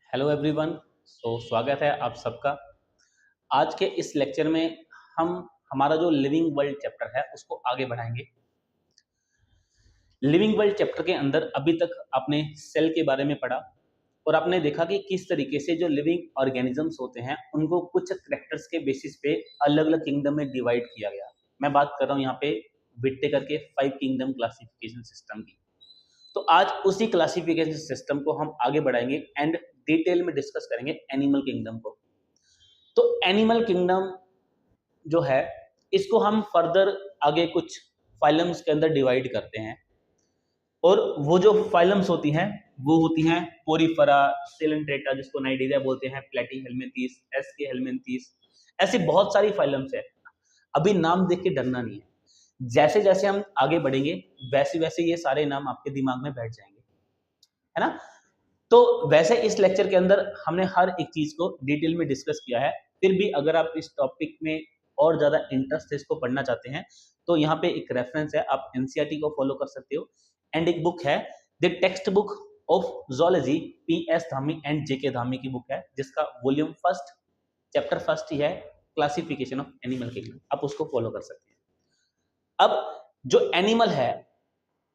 Hello everyone. स्वागत है आप सबका। आज के इस लेक्चर में हम हमारा जो लिविंग वर्ल्ड चैप्टर है उसको आगे बढ़ाएंगे। लिविंग वर्ल्ड चैप्टर के अंदर अभी तक आपने सेल के बारे में पढ़ा और आपने देखा कि किस तरीके से जो लिविंग ऑर्गेनिजम्स होते हैं उनको कुछ करैक्टर्स के बेसिस पे अलग अलग किंगडम में डिवाइड किया गया। मैं बात कर रहा हूँ यहाँ पे विट्टेकर के 5 किंगडम क्लासिफिकेशन सिस्टम की। तो आज उसी क्लासिफिकेशन सिस्टम को हम आगे बढ़ाएंगे एंड डिटेल में डिस्कस करेंगे एनिमल किंगडम को। तो एनिमल किंगडम जो है इसको हम फर्दर आगे कुछ फाइलम्स के अंदर डिवाइड करते हैं और वो जो फाइलम्स होती हैं वो होती हैं पोरीफेरा, सिलेंट्रेटा जिसको नाइडीरिया बोलते हैं, प्लेटीहेल्मिंथीस, एस्के हेल्मिंथीस, ऐसी बहुत सारी फाइलम्स है। अभी नाम देख के डरना नहीं है, जैसे जैसे हम आगे बढ़ेंगे वैसे वैसे ये सारे नाम आपके दिमाग में बैठ जाएंगे, है ना। तो वैसे इस लेक्चर के अंदर हमने हर एक चीज को डिटेल में डिस्कस किया है। फिर भी अगर आप इस टॉपिक में और ज्यादा इंटरेस्ट से इसको पढ़ना चाहते हैं तो यहाँ पे एक रेफरेंस है, आप एनसीईआरटी को फॉलो कर सकते हो। एंड एक बुक है the text book of zoology, PS Dhami and JK Dhami की बुक है, जिसका वॉल्यूम फर्स्ट चैप्टर फर्स्ट ही है क्लासिफिकेशन ऑफ एनिमल किंगडम, आप उसको फॉलो कर सकते हैं। अब जो एनिमल है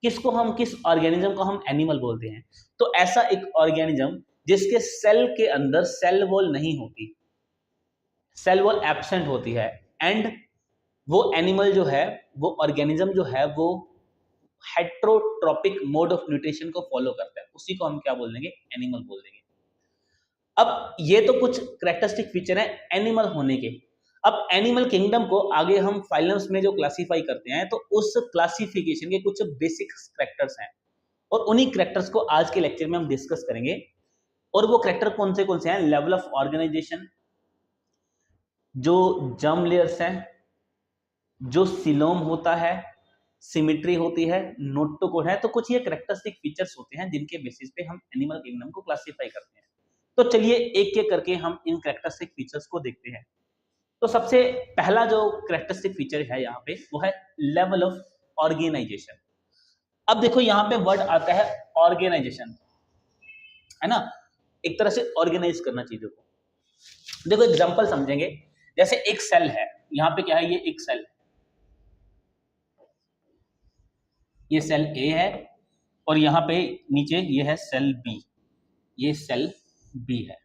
किसको हम किस ऑर्गेनिज्म को हम एनिमल बोलते हैं, तो ऐसा एक ऑर्गेनिज्म जिसके सेल के अंदर सेल वॉल नहीं होती, सेल वॉल एब्सेंट होती है, एंड वो एनिमल जो है वो ऑर्गेनिज्म जो है वो हेट्रोट्रोपिक मोड ऑफ न्यूट्रिशन को फॉलो करता है, उसी को हम क्या बोल देंगे, एनिमल बोल देंगे। अब ये तो कुछ करेक्टरिस्टिक फीचर है एनिमल होने के। अब एनिमल किंगडम को आगे हम फाइलम्स में जो क्लासिफाई करते हैं तो उस क्लासिफिकेशन के कुछ बेसिक करेक्टर्स हैं और उन्हीं करेक्टर्स को आज के लेक्चर में हम डिस्कस करेंगे। और वो करेक्टर कौन से हैं? लेवल ऑफ ऑर्गेनाइजेशन, जो जर्म लेयर्स हैं, जो सिलोम होता है, सिमेट्री होती है, नोटोकोड है। तो कुछ ये करेक्टरिस्टिक फीचर्स होते हैं जिनके बेसिस पे हम एनिमल किंगडम को क्लासिफाई करते हैं। तो चलिए एक एक करके हम इन करेक्टरिस्टिक फीचर्स को देखते हैं। तो सबसे पहला जो करेक्टरिस्टिक फीचर है यहाँ पे वो है लेवल ऑफ ऑर्गेनाइजेशन। अब देखो यहाँ पे वर्ड आता है ऑर्गेनाइजेशन, है ना, एक तरह से ऑर्गेनाइज करना चीजों को। देखो एग्जांपल समझेंगे, जैसे एक सेल है, यहाँ पे क्या है, ये एक सेल है, ये सेल ए है और यहाँ पे नीचे ये है सेल बी, ये सेल बी है।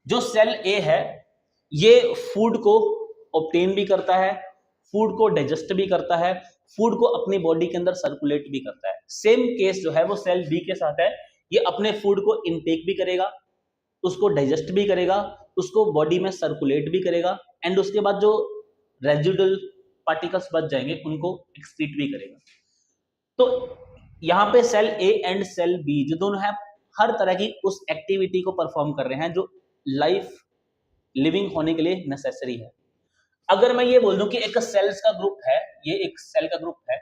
जो सेल ए है ये फूड को ऑब्टेन भी करता है, फूड को डाइजेस्ट भी करता है, फूड को अपनी बॉडी के अंदर सर्कुलेट भी करता है। सेम केस जो है वो सेल बी के साथ है, ये अपने फूड को इनटेक भी करेगा, उसको डाइजेस्ट भी करेगा, उसको बॉडी में सर्कुलेट भी करेगा, एंड उसके बाद जो रेजिडुअल पार्टिकल्स बच जाएंगे उनको एक्सक्रीट भी करेगा। तो यहाँ पे cell A and cell B जो दोनों है हर तरह की उस एक्टिविटी को परफॉर्म कर रहे हैं जो लाइफ लिविंग होने के लिए नेसेसरी है। अगर मैं ये बोल दूं कि एक सेल्स का ग्रुप है, ये एक सेल का ग्रुप है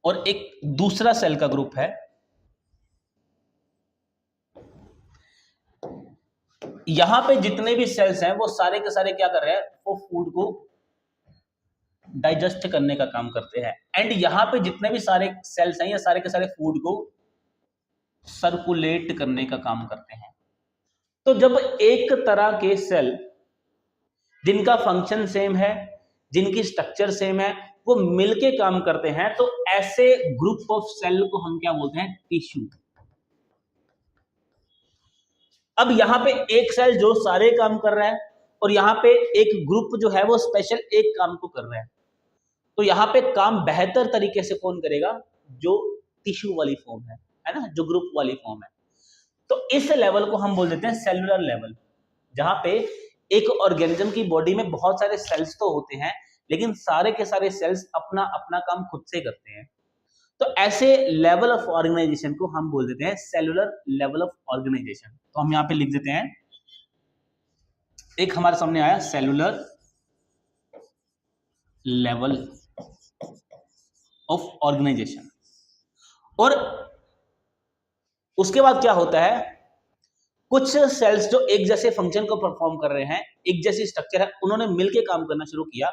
और एक दूसरा सेल का ग्रुप है, यहां पे जितने भी सेल्स हैं वो सारे के सारे क्या कर रहे हैं, वो फूड को डाइजेस्ट करने का काम करते हैं। एंड यहाँ पे जितने भी सारे सेल्स हैं ये सारे के सारे फूड को सर्कुलेट करने का काम करते हैं। तो जब एक तरह के सेल जिनका फंक्शन सेम है, जिनकी स्ट्रक्चर सेम है, वो मिलके काम करते हैं तो ऐसे ग्रुप ऑफ सेल को हम क्या बोलते हैं, टिश्यू। अब यहाँ पे एक सेल जो सारे काम कर रहा है और यहाँ पे एक ग्रुप जो है वो स्पेशल एक काम को कर रहा है, तो यहाँ पे काम बेहतर तरीके से कौन करेगा, जो टिश्यू वाली फॉर्म है ना, जो ग्रुप वाली फॉर्म है। तो इस लेवल को हम बोल देते हैं सेलुलर लेवल, जहां पे एक ऑर्गेनिज्म की बॉडी में बहुत सारे सेल्स तो होते हैं लेकिन सारे के सारे सेल्स अपना अपना काम खुद से करते हैं। तो ऐसे लेवल ऑफ ऑर्गेनाइजेशन को हम बोल देते हैं सेलुलर लेवल ऑफ ऑर्गेनाइजेशन। तो हम यहाँ पे लिख देते हैं, एक हमारे सामने आया सेलुलर लेवल ऑफ ऑर्गेनाइजेशन। और उसके बाद क्या होता है, कुछ सेल्स जो एक जैसे फंक्शन को परफॉर्म कर रहे हैं, एक जैसी स्ट्रक्चर है, उन्होंने मिलके काम करना शुरू किया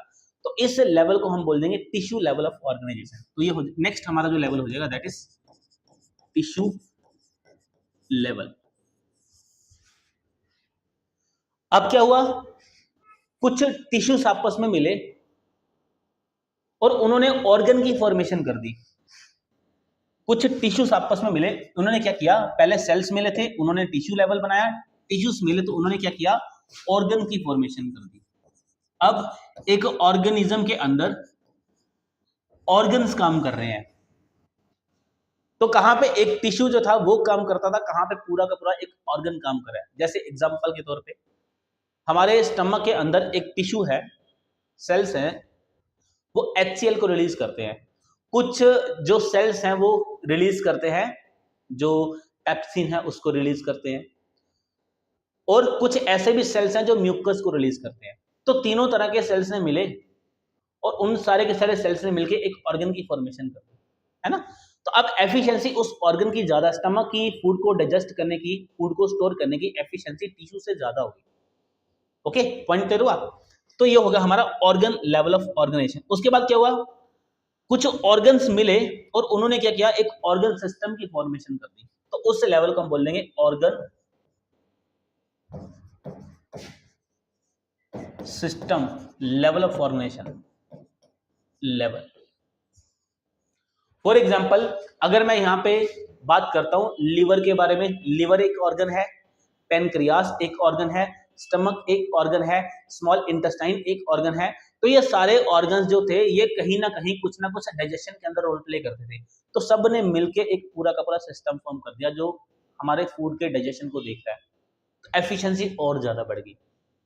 तो इस लेवल को हम बोल देंगे टिश्यू लेवल ऑफ ऑर्गेनाइजेशन। तो ये नेक्स्ट हमारा जो लेवल हो जाएगा दैट इज टिश्यू लेवल। अब क्या हुआ, कुछ टिश्यूज आपस में मिले और उन्होंने ऑर्गन की फॉर्मेशन कर दी। कुछ टिश्यूज आपस में मिले, उन्होंने क्या किया, पहले सेल्स मिले थे, उन्होंने टिश्यू लेवल बनाया, टिश्यूज मिले तो उन्होंने क्या किया, ऑर्गन की फॉर्मेशन कर दी। अब एक ऑर्गेनिज्म के अंदर ऑर्गन्स काम कर रहे हैं, तो कहां पे एक टिश्यू जो था वो काम करता था, कहां पे पूरा का पूरा एक ऑर्गन काम कर रहा है। जैसे एग्जांपल के तौर पे हमारे स्टमक के अंदर एक टिश्यू है, सेल्स हैं, वो HCl को रिलीज करते हैं। कुछ जो सेल्स हैं वो रिलीज करते हैं, जो पेप्सिन है उसको रिलीज करते हैं, और कुछ ऐसे भी सेल्स हैं जो म्यूकस को रिलीज करते हैं। तो तीनों तरह के सेल्स ने मिले और उन सारे के सारे सेल्स ने मिलकर एक ऑर्गन की फॉर्मेशन कर दी, है ना। तो अब एफिशिएंसी उस ऑर्गन की ज्यादा, स्टमक की फूड को डाइजेस्ट करने की, फूड को स्टोर करने की एफिशिएंसी टिश्यू से ज्यादा होगी। ओके, पॉइंट क्लियर हुआ। तो ये होगा हमारा ऑर्गन लेवल ऑफ ऑर्गेनाइजेशन। उसके बाद क्या हुआ, कुछ ऑर्गन्स मिले और उन्होंने क्या किया, एक ऑर्गन सिस्टम की फॉर्मेशन कर दी। तो उस लेवल को हम बोल देंगे organ system level of organisation level. For example अगर मैं यहां पे बात करता हूं लीवर के बारे में, लीवर एक ऑर्गन है, पेनक्रियास एक ऑर्गन है, स्टमक एक ऑर्गन है, स्मॉल इंटेस्टाइन एक ऑर्गन है। तो ये सारे ऑर्गन्स जो थे ये कहीं ना कहीं कुछ ना कुछ डाइजेशन के अंदर रोल प्ले करते थे। तो सब ने मिलके एक पूरा का पूरा सिस्टम फॉर्म कर दिया जो हमारे फूड के डाइजेशन को देख रहा है। तो एफिशिएंसी और ज्यादा बढ़ गई।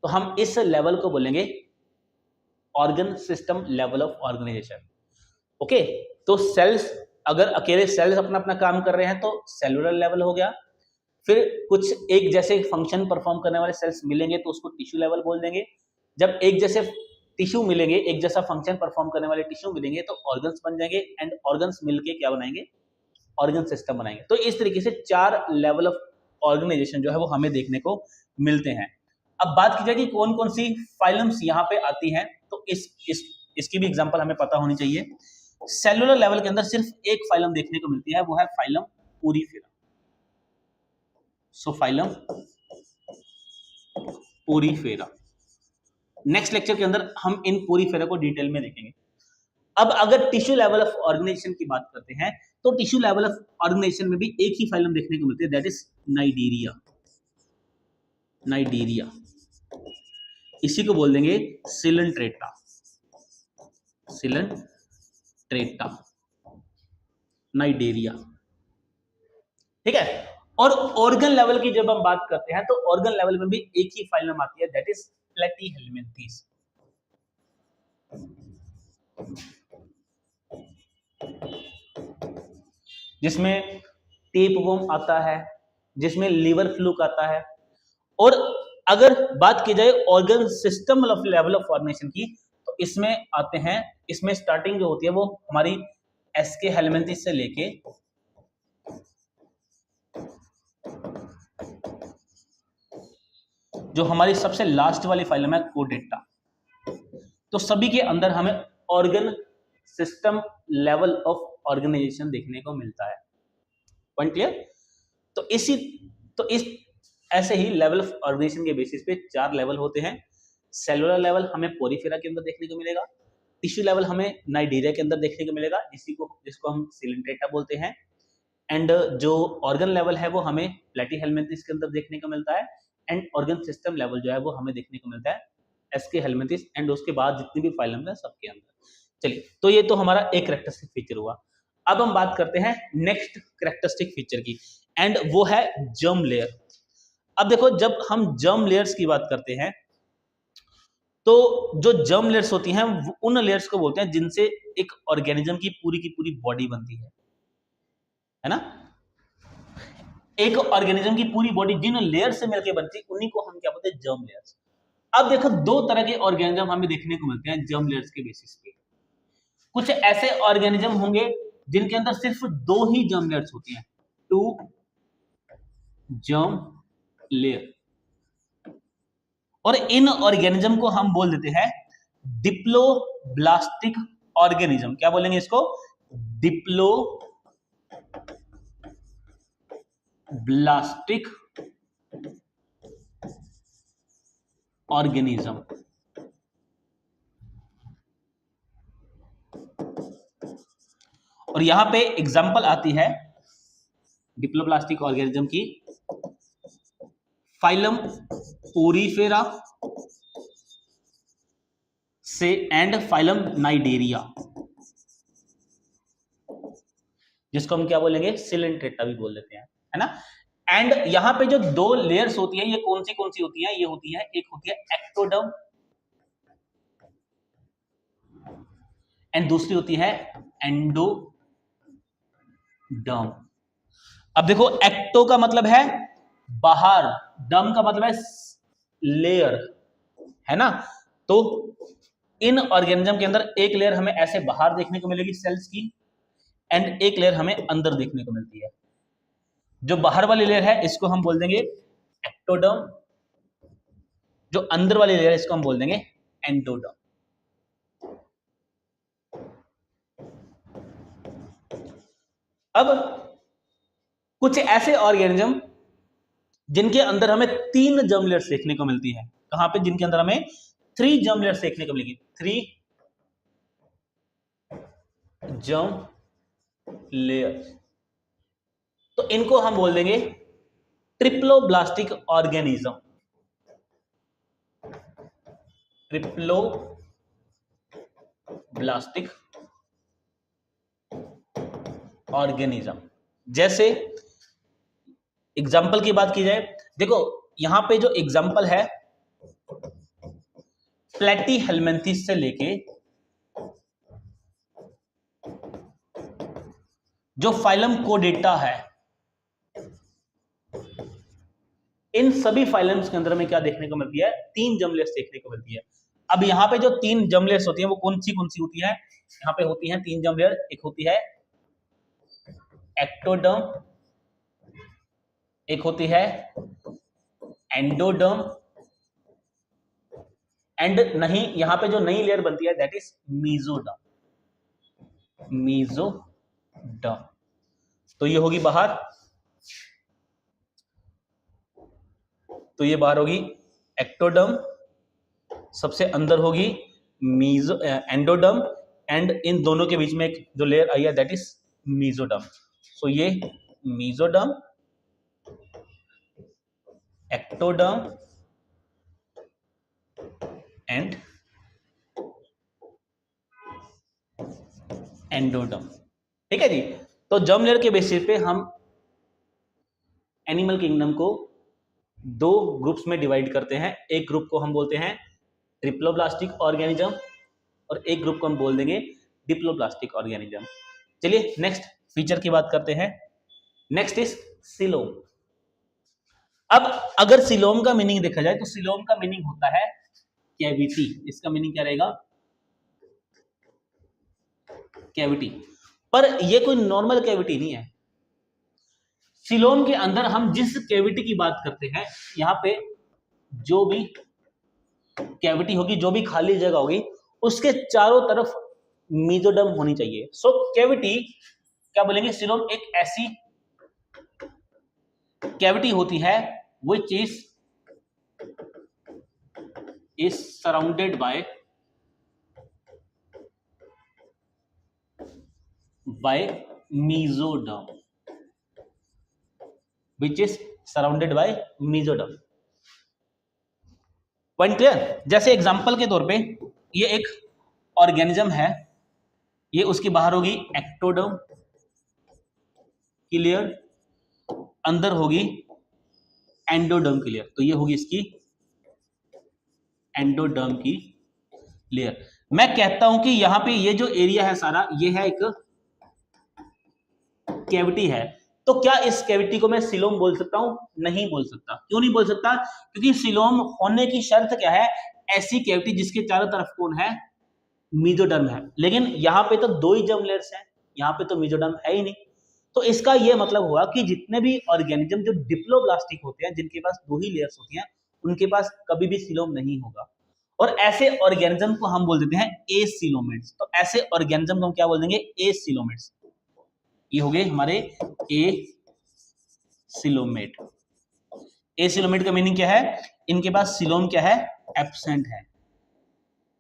तो हम इस लेवल को बोलेंगे organ system level of organisation. Okay, तो सेल्स, अगर अकेले सेल्स अपना अपना काम कर रहे हैं तो सेलुलर लेवल हो गया। फिर कुछ एक जैसे फंक्शन परफॉर्म करने वाले सेल्स मिलेंगे तो उसको टिश्यू लेवल बोल देंगे। जब एक जैसे टिश्यू मिलेंगे, एक जैसा फंक्शन परफॉर्म करने वाले टिश्यू मिलेंगे तो ऑर्गन्स बन जाएंगे, एंड ऑर्गन्स मिलके क्या बनाएंगे, ऑर्गन सिस्टम बनाएंगे। तो इस तरीके से 4 लेवल ऑफ ऑर्गेनाइजेशन जो है वो हमें देखने को मिलते हैं। अब बात की जाए कि कौन कौन सी फाइलम्स यहाँ पे आती हैं, तो इसकी भी एग्जांपल हमें पता होनी चाहिए। सेलुलर लेवल के अंदर सिर्फ एक फाइलम देखने को मिलती है, वो है फाइलम पोरीफेरा। सो फाइलम पोरीफेरा। नेक्स्ट लेक्चर के अंदर हम इन पोरीफेरा को डिटेल में देखेंगे। अब अगर टिश्यू लेवल ऑफ ऑर्गेनाइजेशन की बात करते हैं तो टिश्यू लेवल ऑफ ऑर्गेनाइजेशन में भी एक ही फाइलम देखने को मिलती है, दैट इज नाइडीरिया। नाइडीरिया, इसी को बोल देंगे सिलेंट्रेटा। सिलेंट्रेटा, नाइडीरिया, ठीक है। और ऑर्गन लेवल की जब हम बात करते हैं तो ऑर्गन लेवल में भी एक ही फाइलम आती है, दैट इज प्लेटीहेल्मिन्थेस। जिसमें टेपवर्म आता है, जिसमें लीवर फ्लूक आता है। और अगर बात की जाए organ system of level of formation की तो इसमें आते हैं, इसमें स्टार्टिंग जो होती है वो हमारी एसके हेल्मिन्थेस से लेके जो हमारी सबसे लास्ट वाली फाइलम है कोडेटा। तो सभी के अंदर हमें organ system level of organisation देखने को मिलता है। Point clear. तो इस ऐसे ही लेवल ऑफ ऑर्गेनाइजेशन के बेसिस पे 4 लेवल होते हैं। सेलुलर लेवल हमें पोरीफेरा के अंदर देखने को मिलेगा, टिश्यू लेवल हमें नाइडीरिया के अंदर देखने को मिलेगा, जिसको हम सिलेंट्रेटा बोलते हैं, एंड जो ऑर्गन लेवल है वो हमें प्लेटीहेल्मिन्थेस के अंदर देखने को मिलता है, एंड ऑर्गन सिस्टम लेवल जो है वो हमें देखने को मिलता है एसके हेल्मिन्थेस, एंड उसके बाद जितनी भी फाइलम है सबके अंदर। चलिए, तो ये तो हमारा एक कैरेक्टरिस्टिक फीचर हुआ। अब हम बात करते हैं नेक्स्ट कैरेक्टरिस्टिक फीचर की, एंड वो है जर्म लेयर। अब देखो, जब हम जर्म लेयर्स की बात करते हैं तो जो जर्म लेयर्स होती हैं उन लेयर्स को बोलते हैं जिनसे एक ऑर्गेनिज्म की पूरी बॉडी बनती है ना। एक ऑर्गेनिज्म की पूरी बॉडी जिन लेयर से मिलकर बनती है उन्हीं को हम क्या बोलते हैं, जर्म लेयर्स। अब देखो, 2 तरह के ऑर्गेनिज्म हमें देखने को मिलते हैं जर्म लेयर्स के बेसिस पे। कुछ ऐसे ऑर्गेनिज्म होंगे जिनके अंदर सिर्फ 2 ही जर्म लेयर्स होती हैं, 2 जर्म लेयर, और इन ऑर्गेनिज्म को हम बोल देते हैं डिप्लोब्लास्टिक ऑर्गेनिज्म। क्या बोलेंगे इसको? Diploblastic organism. और यहां पे एग्जांपल आती है डिप्लोब्लास्टिक ऑर्गेनिज्म की, फाइलम पोरीफेरा से एंड फाइलम नाइडेरिया, जिसको हम क्या बोलेंगे? सिलेंट्रेटा भी बोल देते हैं, है ना। एंड यहां पे जो दो लेयर्स होती है, ये कौन सी होती है? ये होती है, एक होती है एक्टोडर्म एंड दूसरी होती है एंडोडर्म। अब देखो, एक्टो का मतलब है बाहर, डर्म का मतलब है लेयर, है ना। तो इन ऑर्गेनिज्म के अंदर एक लेयर हमें ऐसे बाहर देखने को मिलेगी सेल्स की, एंड एक लेयर हमें अंदर देखने को मिलती है। जो बाहर वाली लेयर है इसको हम बोल देंगे एक्टोडर्म, जो अंदर वाली लेयर है इसको हम बोल देंगे एंडोडर्म। अब कुछ ऐसे ऑर्गेनिज्म जिनके अंदर हमें 3 जर्म लेयर्स देखने को मिलती है। कहां पे? जिनके अंदर हमें 3 जर्म लेयर्स देखने को मिलेगी, 3 जर्म लेयर्स। तो इनको हम बोल देंगे ट्रिप्लोब्लास्टिक ऑर्गेनिज्म। Triploblastic organism. जैसे एग्जाम्पल की बात की जाए, देखो यहां पे जो एग्जाम्पल है प्लेटीहेल्मिन्थस से लेके जो फाइलम कोडेटा है, इन सभी फाइलम्स के अंदर में क्या देखने को मिलती है? 3 जर्म लेयर्स देखने को मिलती है। अब यहां पे जो 3 जर्म लेयर्स होती है वो कौन सी होती है? यहां पे होती है 3 जर्म लेयर। एक होती है एक्टोडर्म, एक होती है एंडोडर्म, एंड नहीं, यहां पे जो नई लेयर बनती है दैट इज मीजोडर्म। मीजोडर्म। तो ये होगी बाहर, तो ये बाहर होगी एक्टोडर्म, सबसे अंदर होगी एंडोडर्म, एंड इन दोनों के बीच में एक जो लेयर आई है दैट इज मीजोडर्म। सो ये मीजोडर्म, एक्टोडर्म एंड एंडोडर्म। ठीक है जी। तो जर्म लेयर के बेसिस पे हम एनिमल किंगडम को 2 ग्रुप्स में डिवाइड करते हैं। एक ग्रुप को हम बोलते हैं ट्रिप्लोब्लास्टिक ऑर्गेनिज्म और एक ग्रुप को हम बोल देंगे डिप्लोब्लास्टिक ऑर्गेनिज्म। चलिए नेक्स्ट फीचर की बात करते हैं। Next is coelom. अब अगर सिलोम का मीनिंग देखा जाए तो सिलोम का मीनिंग होता है कैविटी। इसका मीनिंग क्या रहेगा? कैविटी। पर ये कोई नॉर्मल कैविटी नहीं है। सिलोम के अंदर हम जिस कैविटी की बात करते हैं, यहां पे जो भी कैविटी होगी, जो भी खाली जगह होगी, उसके चारों तरफ मीजोडर्म होनी चाहिए। सो कैविटी क्या बोलेंगे? सिलोम एक ऐसी कैविटी होती है which is surrounded by mesoderm, which is surrounded by mesoderm। Point clear? जैसे एग्जांपल के तौर पे ये एक ऑर्गेनिज्म है, ये उसके बाहर होगी एक्टोडर्म की लेयर, अंदर होगी एंडोडर्म की लेयर। तो ये होगी इसकी एंडोडर्म की लेयर। मैं कहता हूं कि यहां पे ये जो एरिया है सारा, ये है एक कैविटी है। तो क्या इस कैविटी को मैं सिलोम बोल सकता हूं? नहीं बोल सकता। क्यों नहीं बोल सकता? क्योंकि सिलोम होने की शर्त क्या है? ऐसी कैविटी जिसके चारों तरफ कौन है? मीजोडर्म है। लेकिन यहां पे तो 2 ही जर्म लेयर्स हैं, यहां पे तो मीजोडर्म है ही नहीं। तो इसका यह मतलब हुआ कि जितने भी ऑर्गेनिज्म जो डिप्लोब्लास्टिक होते हैं, जिनके पास 2 ही लेयर्स होती हैं, उनके पास कभी भी सिलोम नहीं होगा। और ऐसे ऑर्गेनिज्म को हम बोल देते हैं एसिलोमेट्स। तो ऐसे ऑर्गेनिज्म को हम क्या बोल देंगे? एसिलोमेट्स। ये हो गए हमारे एसिलोमेट। एसिलोमेट का मीनिंग क्या है? इनके पास सिलोम क्या है? एब्सेंट है।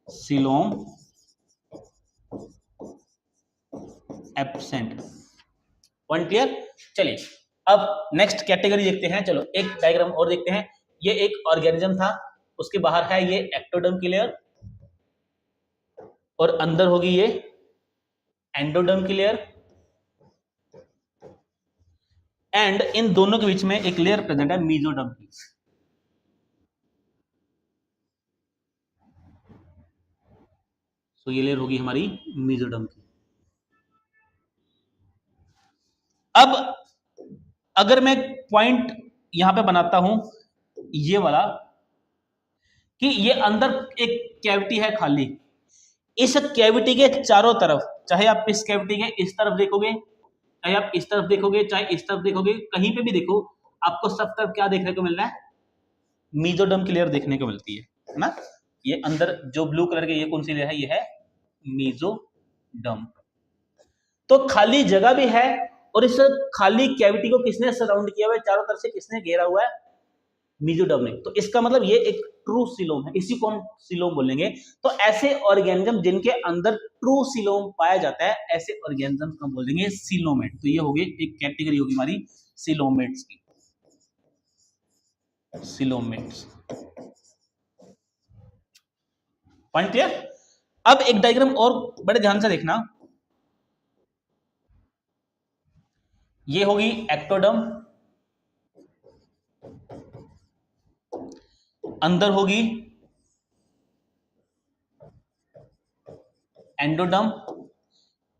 Coelom absent. Point clear? चलिए अब नेक्स्ट कैटेगरी देखते हैं। चलो एक डायग्राम और देखते हैं। ये एक ऑर्गेनिज्म था, उसके बाहर है ये एक्टोडर्म की लेयर और अंदर होगी ये एंडोडर्म की लेयर, एंड इन दोनों के बीच में एक लेयर प्रेजेंट है मेसोडर्म की। तो ये लेयर होगी हमारी मेसोडर्म की। अब अगर मैं पॉइंट यहां पे बनाता हूं ये वाला, कि ये अंदर एक कैविटी है खाली, इस कैविटी के चारों तरफ, चाहे आप इस कैविटी के इस तरफ देखोगे, चाहे आप इस तरफ देखोगे, चाहे इस तरफ देखोगे, कहीं पे भी देखो आपको सब तरफ क्या देखने को मिल रहा है? मेसोडर्म की लेयर देखने को मिलती है ना। ये अंदर जो ब्लू कलर के ये कौन सी लेयर है? ये है मेसोडर्म। तो खाली जगह भी है और इस खाली कैविटी को किसने सराउंड किया हुआ है? चारों तरफ से किसने घेरा हुआ है? मेसोडर्म ने। तो इसका मतलब ये एक ट्रू सिलोम है, इसी को हम सिलोम बोलेंगे। तो ऐसे ऑर्गेनिज्म जिनके अंदर ट्रू सिलोम पाया जाता है, ऐसे ऑर्गेनिज्म को हम बोलेंगे सिलोमेट। तो ये हो गई एक कैटेगरी होगी हमारी सिलोमेट्स की। सिलोमेट्स। Point clear? अब एक डायग्राम और बड़े ध्यान से देखना। ये होगी एक्टोडर्म, अंदर होगी एंडोडर्म,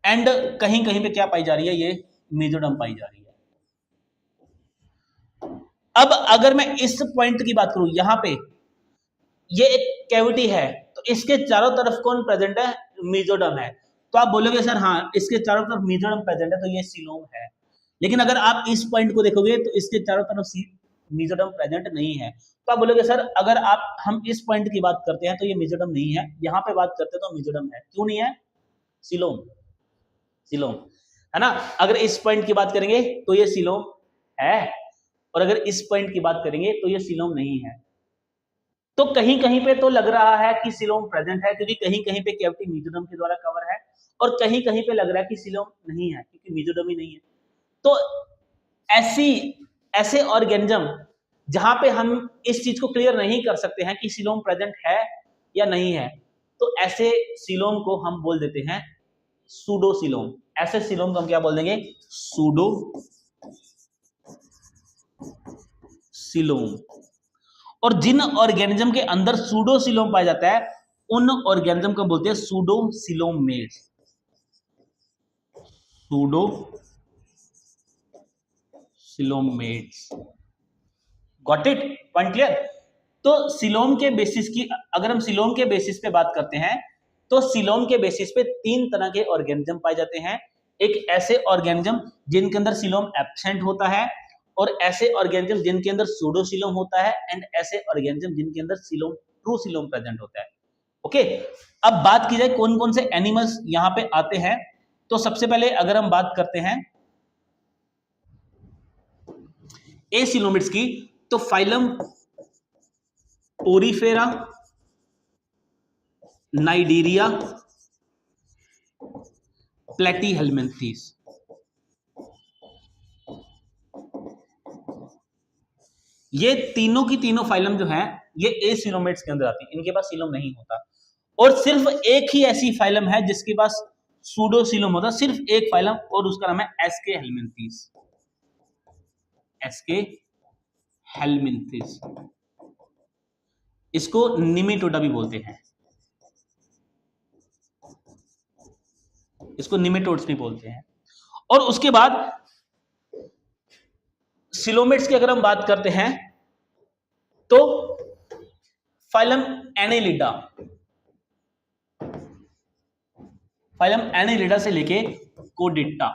एंड कहीं कहीं पे क्या पाई जा रही है? ये मेसोडर्म पाई जा रही है। अब अगर मैं इस पॉइंट की बात करूं, यहां पे ये एक कैविटी है, तो इसके चारों तरफ कौन प्रेजेंट है? मेसोडर्म है। तो आप बोलोगे सर हाँ इसके चारों तरफ मेसोडर्म प्रेजेंट है तो ये सिलोम है। लेकिन अगर आप इस पॉइंट को देखोगे तो इसके चारों तरफ मेसोडर्म प्रेजेंट नहीं है। तो आप बोलोगे सर अगर आप हम इस पॉइंट की बात करते हैं तो ये मेसोडर्म नहीं है, यहां पे बात करते हैं तो मेसोडर्म है। क्यों नहीं है? सिलोम। सिलोम है ना। अगर इस पॉइंट की बात करेंगे तो ये सिलोम है, और अगर इस पॉइंट की बात करेंगे तो ये सिलोम नहीं है। तो कहीं कहीं पे तो लग रहा है कि सिलोम प्रेजेंट है, क्योंकि कहीं कहीं पे कैविटी मेसोडर्म के द्वारा कवर है, और कहीं कहीं पे लग रहा है कि सिलोम नहीं है क्योंकि मेसोडर्म ही नहीं है। तो ऐसी ऐसे ऑर्गेनिज्म जहां पे हम इस चीज को क्लियर नहीं कर सकते हैं कि सिलोम प्रेजेंट है या नहीं है, तो ऐसे सिलोम को हम बोल देते हैं सूडो सिलोम। ऐसे सिलोम को हम क्या बोल देंगे? Pseudo coelom. और जिन ऑर्गेनिज्म के अंदर सूडो सिलोम पाया जाता है उन ऑर्गेनिज्म को बोलते हैं pseudo coelomates. Pseudo coelomates. Got it? Point clear? तो सिलोम के बेसिस की, अगर हम सिलोम के बेसिस पे बात करते हैं तो सिलोम के बेसिस पे तीन तरह के ऑर्गेनिज्म पाए जाते हैं। एक ऐसे ऑर्गेनिज्म जिनके अंदर सिलोम एब्सेंट होता है, और ऐसे ऑर्गेनिज्म जिनके अंदर सूडो सिलोम होता है, एंड ऐसे ऑर्गेनिज्म जिनके अंदर सिलोम ट्रू सिलोम प्रेजेंट होता है। ओके, अब बात की जाए कौन कौन से एनिमल्स यहां पे आते हैं, तो सबसे पहले अगर हम बात करते हैं एसिलोमेट्स की, तो फाइलम पोरीफेरा, नाइडीरिया, प्लेटीहेल्मिन्थीस। ये तीनों की तीनों फाइलम जो है ये एसिलोमेट्स के अंदर आती है, इनके पास सिलोम नहीं होता। और सिर्फ एक ही ऐसी फाइलम है जिसके पास सूडो सिलोम होता, सिर्फ एक फाइलम, और उसका नाम है एसके हेल्मिन्थीस। एसके हेल्मिन्थीस। इसको निमेटोडा भी बोलते हैं, इसको निमेटोड्स भी बोलते हैं। और उसके बाद सिलोमेट्स की अगर हम बात करते हैं तो फाइलम एनेलिडा, फाइलम एनेलिडा से लेके कोडिट्टा,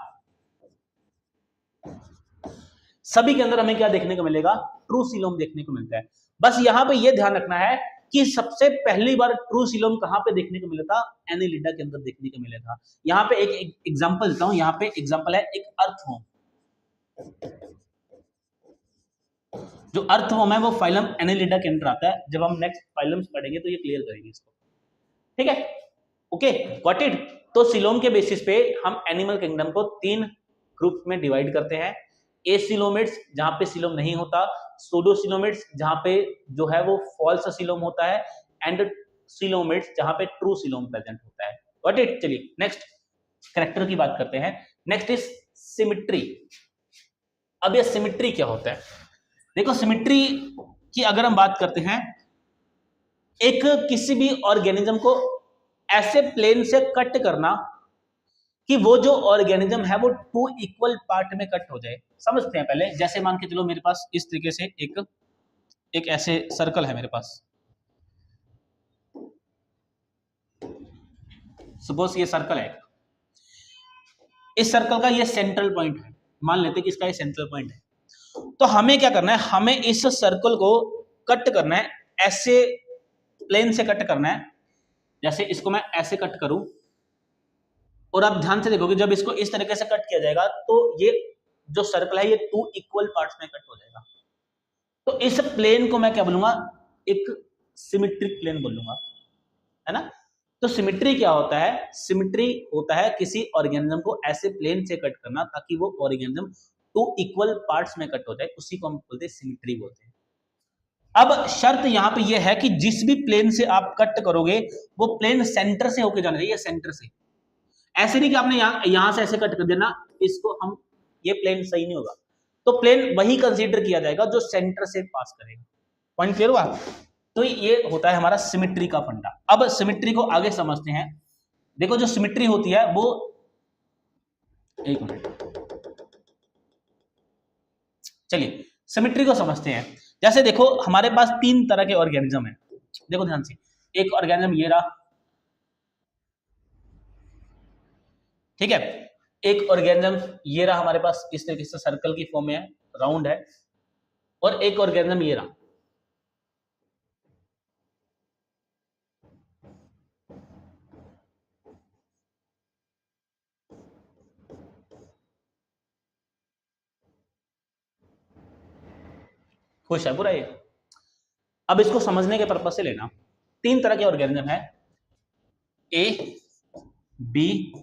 सभी के अंदर हमें क्या देखने को मिलेगा? ट्रू सिलोम देखने को मिलता है। बस यहां पे यह ध्यान रखना है कि सबसे पहली बार ट्रू सीलोम कहां पे देखने को मिला था? एनेलिडा के अंदर देखने को मिला था। यहाँ पे एक एग्जांपल देता हूं, यहाँ पे एग्जांपल है एक अर्थवर्म। जो अर्थवर्म है वो फाइलम एनेलिडा के अंदर आता है। जब हम नेक्स्ट फाइलम्स पढ़ेंगे तो ये क्लियर करेंगे इसको, ठीक है? Okay, got it. तो सीलोम के बेसिस पे हम एनिमल किंगडम को 3 ग्रुप में डिवाइड करते हैं। एसिलोमेट्स जहां पे सीलोम नहीं होता, सूडोसिलोमेट्स जहां पे जो है वो फॉल्स सीलोम होता है, एंड सीलोमेट्स जहां पे ट्रू सीलोम प्रेजेंट होता है। Got it. चलिए नेक्स्ट कैरेक्टर की बात करते हैं। Next is symmetry. अब ये सिमेट्री क्या होता है? देखो, सिमेट्री की अगर हम बात करते हैं, एक किसी भी ऑर्गेनिज्म को ऐसे प्लेन से कट करना कि वो जो ऑर्गेनिज्म है वो 2 इक्वल पार्ट में कट हो जाए। समझते हैं पहले। जैसे मान के चलो मेरे पास इस तरीके से एक ऐसे सर्कल है मेरे पास। सपोज ये सर्कल है, इस सर्कल का ये सेंट्रल पॉइंट है। मान लेते हैं कि इसका ये सेंट्रल पॉइंट है। तो हमें क्या करना है? हमें इस सर्कल को कट करना है, ऐसे प्लेन से कट करना है। जैसे इसको मैं ऐसे कट करूं, और आप ध्यान से देखोगे जब इसको इस तरीके से कट किया जाएगा तो ये जो सर्कल है ये 2 इक्वल पार्ट्स में कट हो जाएगा। तो इस प्लेन को मैं क्या बोलूंगा? एक सिमेट्रिक प्लेन बोलूंगा, है ना? तो सिमेट्री क्या होता है? सिमेट्री होता है किसी ऑर्गेनिज्म को ऐसे प्लेन से कट करना ताकि वो ऑर्गेनिज्म 2 इक्वल पार्ट्स में कट हो जाए, उसी को हम बोलते हैं सिमेट्री बोलते हैं। अब शर्त यहां पे ये है कि जिस भी प्लेन से आप कट करोगे वो प्लेन सेंटर से होके जाना चाहिए, सेंटर से। ऐसे नहीं कि आपने यहां से ऐसे कट कर देना, इसको हम ये प्लेन सही नहीं होगा। तो प्लेन वही कंसीडर किया जाएगा जो सेंटर से पास करेगा। पॉइंट क्लियर हुआ? तो ये होता है हमारा सिमेट्री का फंडा। अब सिमेट्री को आगे समझते हैं। देखो, जो सिमेट्री होती है वो, एक मिनट, चलिए सिमेट्री को समझते हैं। जैसे देखो, हमारे पास 3 तरह के ऑर्गेनिज्म है। देखो ध्यान से, एक ऑर्गेनिज्म ये रहा, ठीक है? एक ऑर्गेनिज्म ये रहा हमारे पास, इस तरीके से सर्कल की फॉर्म में है, राउंड है। और एक ऑर्गेनिज्म ये रहा। खुश है, बुरा ये। अब इसको समझने के पर्पज से लेना, 3 तरह के ऑर्गेनिज्म है, ए, बी,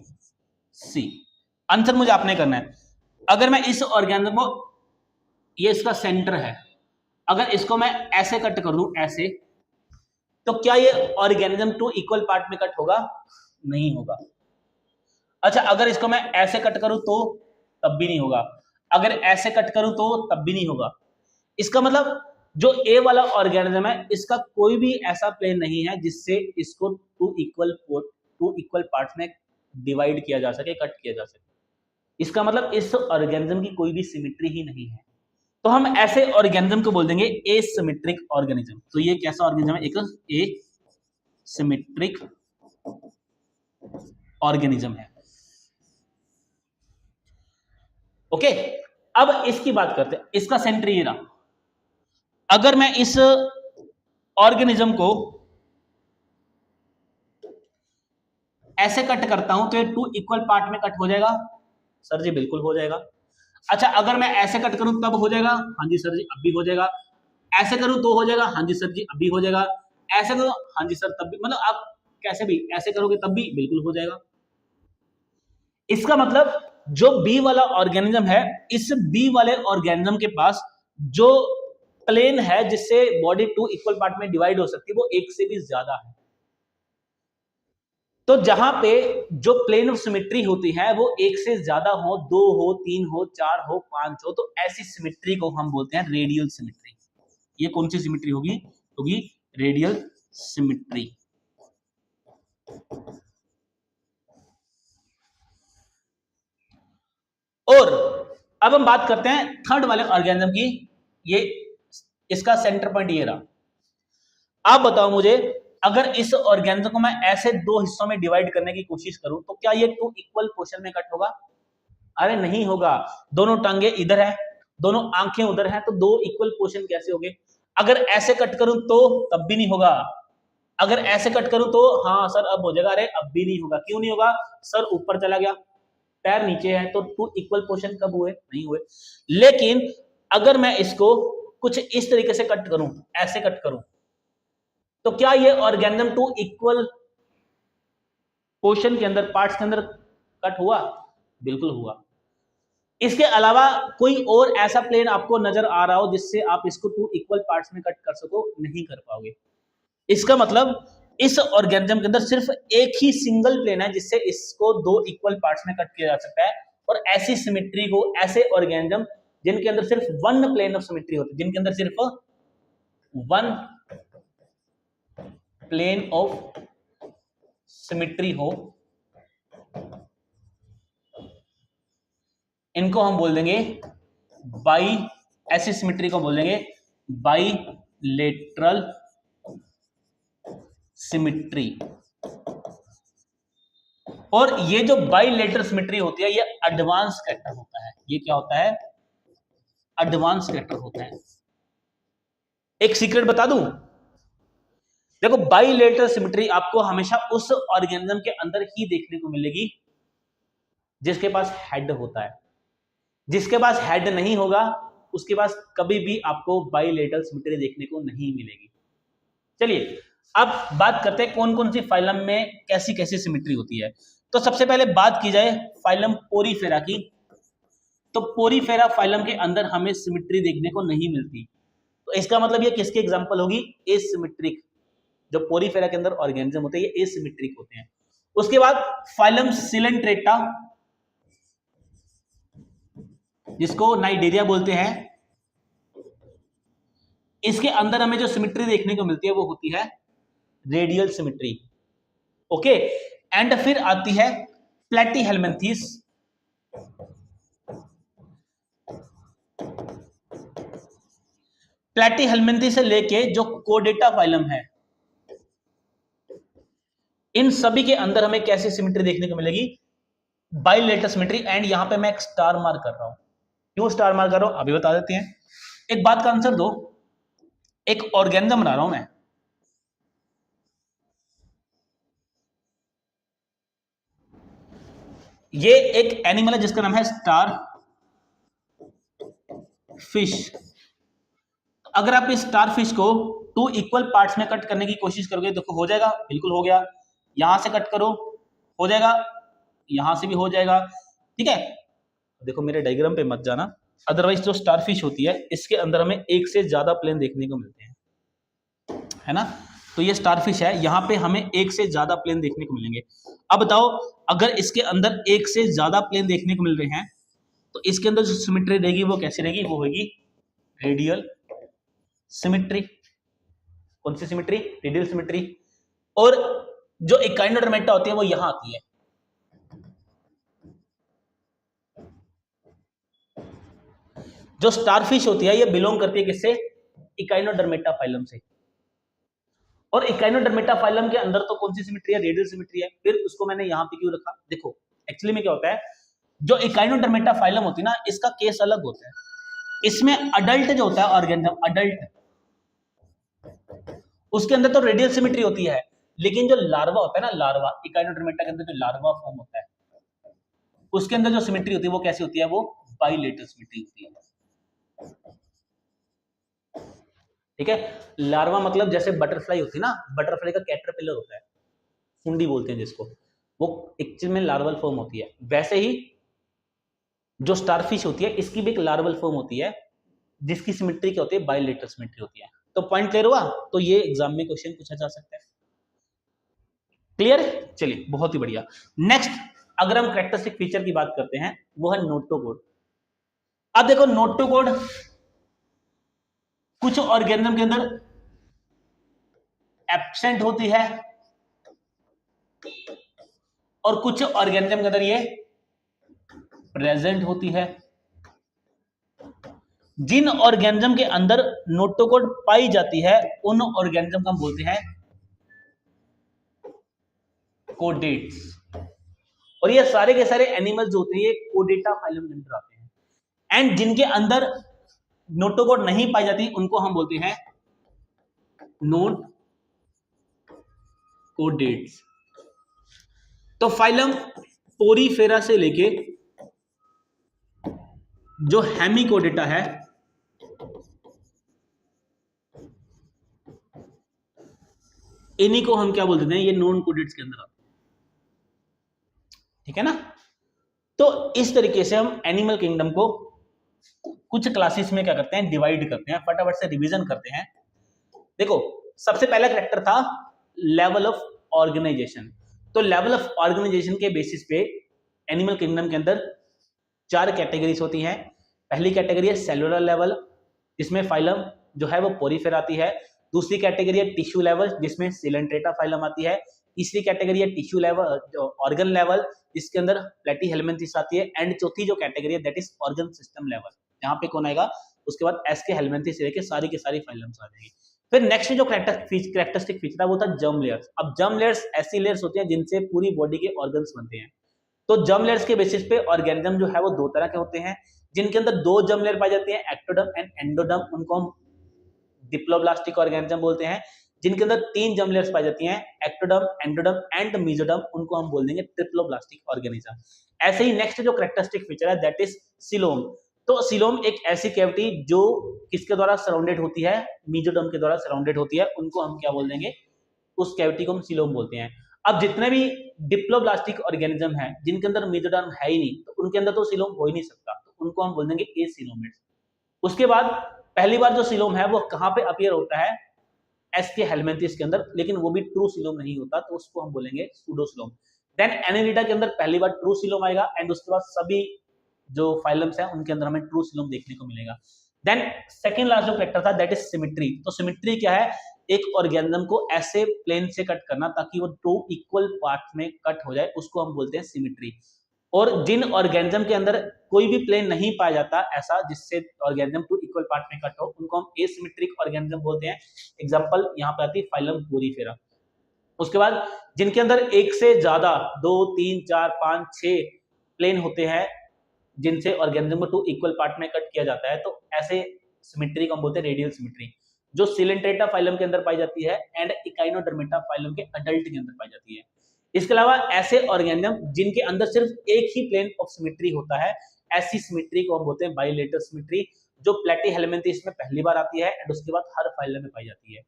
सी। आंसर मुझे आपने करना है। अगर मैं इस ऑर्गेनिज्म को, ये इसका सेंटर है, अगर इसको मैं ऐसे कट कर दूं, ऐसे, तो क्या ये ऑर्गेनिज्म 2 इक्वल पार्ट में कट होगा? नहीं होगा। अच्छा, अगर इसको मैं ऐसे कट करूं तो तब भी नहीं होगा। अगर ऐसे कट करूं तो तब भी नहीं होगा। इसका मतलब जो ए वाला ऑर्गेनिज्म है, इसका कोई भी ऐसा प्लेन नहीं है जिससे इसको 2 इक्वल पार्ट्स में डिवाइड किया जा सके, कट किया जा सके। इसका मतलब इस ऑर्गेनिज्म की कोई भी सिमेट्री ही नहीं है। तो हम ऐसे ऑर्गेनिज्म को बोल देंगे एसिमेट्रिक ऑर्गेनिज्म। तो ये कैसा ऑर्गेनिज्म है? एक एसिमेट्रिक ऑर्गेनिज्म है। ओके, अब इसकी बात करते हैं। इसका सेंटर ये रहा। अगर मैं इस ऑर्गेनिज्म को ऐसे कट करता हूं तो ये 2 इक्वल पार्ट में कट हो जाएगा? सर जी बिल्कुल हो जाएगा। अच्छा, अगर मैं ऐसे कट करूं तब हो जाएगा? हाँ जी सर जी, अब भी हो जाएगा। ऐसे करूं तो हो जाएगा? हाँ जी सर जी, अब भी हो जाएगा। ऐसे करो, हाँ जी सर, तब भी, मतलब आप कैसे भी ऐसे करोगे तब भी बिल्कुल हो जाएगा। इसका मतलब जो बी वाला ऑर्गेनिज्म है, इस बी वाले ऑर्गेनिज्म के पास जो प्लेन है जिससे बॉडी 2 इक्वल पार्ट में डिवाइड हो सकती है वो 1 से भी ज्यादा है। तो जहां पे जो प्लेन ऑफ सिमेट्री होती है वो 1 से ज्यादा हो, 2 हो, 3 हो, 4 हो, 5 हो, तो ऐसी सिमेट्री को हम बोलते हैं रेडियल सिमेट्री। ये कौन सी सिमेट्री होगी? होगी रेडियल सिमेट्री। और अब हम बात करते हैं थर्ड वाले ऑर्गेनिज्म की। ये इसका सेंटर पॉइंट ये रहा। आप बताओ मुझे, अगर इस ऑर्गेनिज्म को मैं ऐसे 2 हिस्सों में डिवाइड करने की कोशिश करूं तो क्या ये 2 इक्वल पोर्शन में कट होगा? अरे नहीं होगा। दोनों टांगे इधर है, दोनों आंखें उधर हैं, तो 2 इक्वल पोर्शन कैसे होंगे? अगर ऐसे कट करूं तो तब भी नहीं होगा, अगर ऐसे कट करूं तो हाँ सर अब हो जाएगा, अरे अब भी नहीं होगा। क्यों नहीं होगा सर? ऊपर चला गया, पैर नीचे है, तो टू इक्वल पोर्शन कब हुए? नहीं हुए। लेकिन अगर मैं इसको कुछ इस तरीके से कट करूं, ऐसे कट करूं, तो क्या ये ऑर्गेनिज्म टू इक्वल पोर्शन के अंदर, पार्ट्स के अंदर कट हुआ? बिल्कुल हुआ। इसके अलावा कोई और ऐसा प्लेन आपको नजर आ रहा हो जिससे आप इसको टू इक्वल पार्ट्स में कट कर सको? नहीं कर पाओगे। इसका मतलब इस ऑर्गेनिज्म के अंदर सिर्फ एक ही सिंगल प्लेन है जिससे इसको दो इक्वल पार्ट्स में कट किया जा सकता है। और ऐसी सिमेट्री को, ऐसे ऑर्गेनिज्म जिनके अंदर सिर्फ वन प्लेन ऑफ सिमेट्री होती है, जिनके अंदर सिर्फ वन प्लेन ऑफ सिमेट्री हो, इनको हम बोल देंगे बाई, ऐसी सिमेट्री को बोल देंगे बाईलेटरल सिमेट्री। और ये जो बाईलेटरल सिमेट्री होती है, ये एडवांस कैरेक्टर होता है। ये क्या होता है? एडवांस कैरेक्टर होता है। एक सीक्रेट बता दूं, देखो बाईलेटरल सिमेट्री आपको हमेशा उस ऑर्गेनिज्म के अंदर ही देखने को मिलेगी जिसके पास हेड होता है। जिसके पास हेड नहीं होगा उसके पास कभी भी आपको बाईलेटरल सिमेट्री देखने को नहीं मिलेगी। चलिए अब बात करते हैं कौन कौन सी फाइलम में कैसी कैसी सिमेट्री होती है। तो सबसे पहले बात की जाए फाइलम पोरीफेरा की, तो पोरीफेरा फाइलम के अंदर हमें सिमेट्री देखने को नहीं मिलती। तो इसका मतलब ये किसकी एग्जांपल होगी? एसिमेट्रिक। जो पोरीफेरा के अंदर ऑर्गेनिज्म होते हैं ये एसिमेट्रिक होते हैं। उसके बाद फाइलम सिलेंट्रेटा, जिसको नाइडेरिया बोलते हैं, इसके अंदर हमें जो सिमेट्री देखने को मिलती है वो होती है रेडियल सिमेट्री। ओके, एंड फिर आती है प्लेटीहेल्मिन्थेस, प्लेटीहेल्मिन्थेस से लेके जो कोडेटा फाइलम है, इन सभी के अंदर हमें कैसी सिमेट्री देखने को मिलेगी? Bilateral symmetry. एंड यहां पे मैं एक स्टार मार्क कर रहा हूं। क्यों स्टार मार्क कर रहा हूं अभी बता देते हैं। एक बात का आंसर दो, एक ऑर्गेनिज्म बना रहा हूं मैं, ये एक एनिमल है जिसका नाम है स्टार फिश। अगर आप इस स्टार फिश को टू इक्वल पार्ट्स में कट करने की कोशिश करोगे तो हो जाएगा? बिल्कुल हो गया। यहां से कट करो, हो जाएगा, यहां से भी हो जाएगा। ठीक है, देखो मेरे डायग्राम पे मत जाना, अदरवाइज जो स्टार फिश होती है इसके अंदर हमें एक से ज्यादा प्लेन देखने को मिलते हैं, है ना। तो ये स्टार फिश है, यहां पे हमें एक से ज्यादा प्लेन देखने को मिलेंगे। अब बताओ अगर इसके अंदर एक से ज्यादा प्लेन देखने को मिल रहे हैं तो इसके अंदर जो सिमेट्री रहेगी वो कैसी रहेगी? वो होगी रेडियल सिमेट्री। कौन सी सिमेट्री? Radial symmetry. और जो एकाइनोडर्मेटा होती है वो यहां आती है। जो स्टारफिश होती है ये बिलोंग करती है किससे? इकाइनोडर्मेटा फाइलम से। और इकाइनोडर्मेटा फाइलम के अंदर तो कौन सी सिमेट्री है? रेडियल सिमेट्री है। फिर उसको मैंने यहां पे क्यों रखा? देखो एक्चुअली में क्या होता है, जो इकाइनोडर्मेटा फाइलम होती है ना, इसका केस अलग होता है। इसमें अडल्ट जो होता है ऑर्गेनिज्म, अडल्ट, उसके अंदर तो रेडियल सिमेट्री होती है, लेकिन जो लार्वा होता है ना, लार्वा, इकाइनोडर्मेटा के अंदर जो लार्वा फॉर्म होता है उसके अंदर जो सिमेट्री होती है वो कैसी होती है? वो बाईलेटरल सिमेट्री होती है। ठीक है, लार्वा मतलब जैसे बटरफ्लाई होती है ना, बटरफ्लाई का कैटरपिलर होता है, सुंडी बोलते हैं जिसको, वो एक्चुअल में लार्वल फॉर्म होती है। वैसे ही जो स्टारफिश होती है इसकी भी एक लार्वल फॉर्म होती है जिसकी सिमेट्री क्या होती है? बाईलेटरल सिमेट्री होती है। तो पॉइंट क्लियर हुआ? तो ये एग्जाम में क्वेश्चन पूछा जा सकता है। क्लियर? चलिए बहुत ही बढ़िया। नेक्स्ट अगर हम कैरेक्टरिस्टिक फीचर की बात करते हैं वो है नोटोकोड। अब देखो नोटोकोड कुछ ऑर्गेनिज्म के अंदर एब्सेंट होती है और कुछ ऑर्गेनिज्म के अंदर ये प्रेजेंट होती है। जिन ऑर्गेनिज्म के अंदर नोटोकोड पाई जाती है उन ऑर्गेनिज्म को हम बोलते हैं कोडेट्स। और ये सारे के सारे एनिमल्स जो होते हैं ये कोडेटा फाइलम के अंदर आते हैं। एंड जिनके अंदर नोटोकोड नहीं पाई जाती उनको हम बोलते हैं नोन कोडेट्स। तो फाइलम पोरीफेरा से लेके जो हेमिकोडेटा है, इन्हीं को हम क्या बोल देते हैं, ये नॉन कोडेट्स के अंदर आते हैं, ठीक है ना। तो इस तरीके से हम एनिमल किंगडम को कुछ क्लासेस में क्या करते हैं, डिवाइड करते हैं। फटाफट से रिवीजन करते हैं। देखो, सबसे पहला कैरेक्टर था लेवल ऑफ ऑर्गेनाइजेशन। तो लेवल ऑफ ऑर्गेनाइजेशन के बेसिस पे एनिमल किंगडम के अंदर 4 कैटेगरीज होती हैं। पहली कैटेगरी है सेलुलर लेवल, जिसमें फाइलम जो है वो पोरीफेर आती है। दूसरी कैटेगरी है टिश्यू लेवल, जिसमें सिलेंट्रेटा फाइलम आती है। तीसरी कैटेगरी है टिश्यू लेवल, ऑर्गन लेवल, जिसके अंदर प्लेटीहेल्मिन्थेस आती है। एंड चौथी जो कैटेगरी है that is organ system level, यहाँ पे कौन आएगा, उसके बाद एस के हेल्मेंथेस से लेके सारी की सारी फाइलम्स आ जाएगी। फिर नेक्स्ट जो कैरेक्टरिस्टिक फीचर है वो था जर्म लेयर्स। अब जर्म लेयर्स ऐसी लेयर्स होती है जिनसे पूरी बॉडी के ऑर्गन्स बनते हैं। तो जर्म लेयर्स के बेसिस पे ऑर्गेनिज्म जो है वो 2 तरह के होते हैं, जिनके अंदर 2 जर्म लेयर पाई जाती है, एक्टोडर्म एंड एंडोडर्म, उनको हम डिप्लोब्लास्टिक ऑर्गेनिज्म बोलते हैं। जिनके अंदर 3 जर्म लेयर्स पाई जाती हैं, एक्टोडर्म, एंडोडर्म एंड मेसोडर्म, उनको हम बोल देंगे ट्रिप्लोब्लास्टिक ऑर्गेनिज्म। ऐसे ही नेक्स्ट जो कैरेक्टरिस्टिक फीचर है दैट इज सीलोम। तो सीलोम एक ऐसी कैविटी जो किसके द्वारा सराउंडेड होती है, मेसोडर्म के द्वारा सराउंडेड होती है, उनको हम क्या बोल देंगे, उस कैविटी को हम सीलोम बोलते हैं। अब जितने भी डिप्लोब्लास्टिक ऑर्गेनिज्म है जिनके अंदर मेसोडर्म है ही नहीं, तो उनके अंदर तो सीलोम हो ही नहीं सकता, तो उनको हम बोल देंगे एसीलोमेट्स। उसके बाद पहली बार जो सीलोम है वो कहां पे अपीयर होता है, एस के हेल्मेंथिस के अंदर, लेकिन वो भी ट्रू सीलोम नहीं होता, तो उसको हम बोलेंगे सूडोसीलोम। देन एनेलिडा के अंदर पहली बार ट्रू सीलोम आएगा, एंड उसके बाद सभी जो फाइलम्स हैं उनके अंदर हमें ट्रू सीलोम देखने को मिलेगा। देन सेकंड लास्ट जो कैरेक्टर था दैट इज सिमेट्री। तो सिमेट्री क्या है, एक ऑर्गेनिज्म को ऐसे प्लेन से कट करना ताकि वो 2 इक्वल पार्ट में कट हो जाए, उसको हम बोलते हैं सिमेट्री। और जिन ऑर्गेनिज्म के अंदर कोई भी प्लेन नहीं पाया जाता ऐसा जिससे ऑर्गेनिज्म 2 इक्वल पार्ट में कट हो, उनको हम एसिमेट्रिक ऑर्गेनिज्म बोलते हैं। एग्जांपल यहाँ पे आती है फाइलम पोरीफेरा। उसके बाद जिनके अंदर एक से ज्यादा 2, 3, 4, 5, 6 प्लेन होते हैं जिनसे ऑर्गेनिज्म को 2 इक्वल पार्ट में कट किया जाता है, तो ऐसे सिमेट्री को हम बोलते हैं रेडियल सिमेट्री, जो सिलेंट्रेटा फाइलम के अंदर पाई जाती है एंड इकाइनोडर्मेटा फाइलम के अडल्ट के अंदर पाई जाती है। इसके अलावा ऐसे ऑर्गेनिज्म जिनके अंदर सिर्फ एक ही प्लेन ऑफ सिमेट्री होता है, ऐसी सिमेट्री को हम बोलते हैं बाइलेटरल सिमेट्री, जो प्लेटीहेल्मिन्थेस में पहली बार आती है एंड उसके बाद हर फाइलम में पाई जाती है।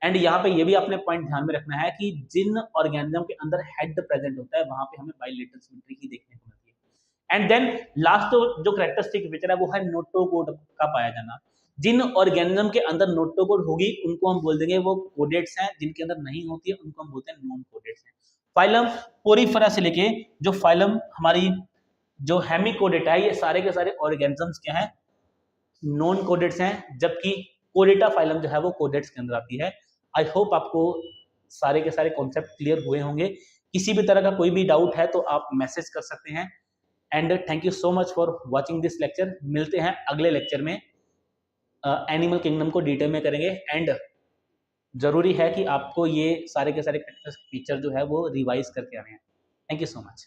एंड यहाँ पे ये भी आपने पॉइंट ध्यान में रखना है कि जिन ऑर्गेनिज्म के अंदर हेड प्रेजेंट होता है वहां पे हमें बाइलेटरल सिमेट्री ही देखने को मिलती है। एंड देन लास्ट जो कैरेक्टरिस्टिक फीचर है वो है नोटोकोड का पाया जाना। जिन ऑर्गेनिज्म के अंदर नोटोकोड होगी उनको हम बोल देंगे वो कोडेट्स हैं, जिनके अंदर नहीं होती है उनको हम बोलते हैं नॉन कोडेट्स हैं। फाइलम पोरीफेरा से लेके जो फाइलम हमारी जो हेमिकोडेटा है, ये सारे के सारे ऑर्गेनिजम्स क्या हैं, नॉन कोडेट्स हैं, जबकि कोडेटा फाइलम जो है वो कोडेट्स के अंदर आती है। आई होप आपको सारे के सारे कॉन्सेप्ट क्लियर हुए होंगे। किसी भी तरह का कोई भी डाउट है तो आप मैसेज कर सकते हैं। And thank you so much for watching this lecture. मिलते हैं अगले लेक्चर में, एनिमल किंगडम को डिटेल में करेंगे। एंड जरूरी है कि आपको ये सारे के सारे फीचर जो है वो रिवाइज करके आने हैं। Thank you so much.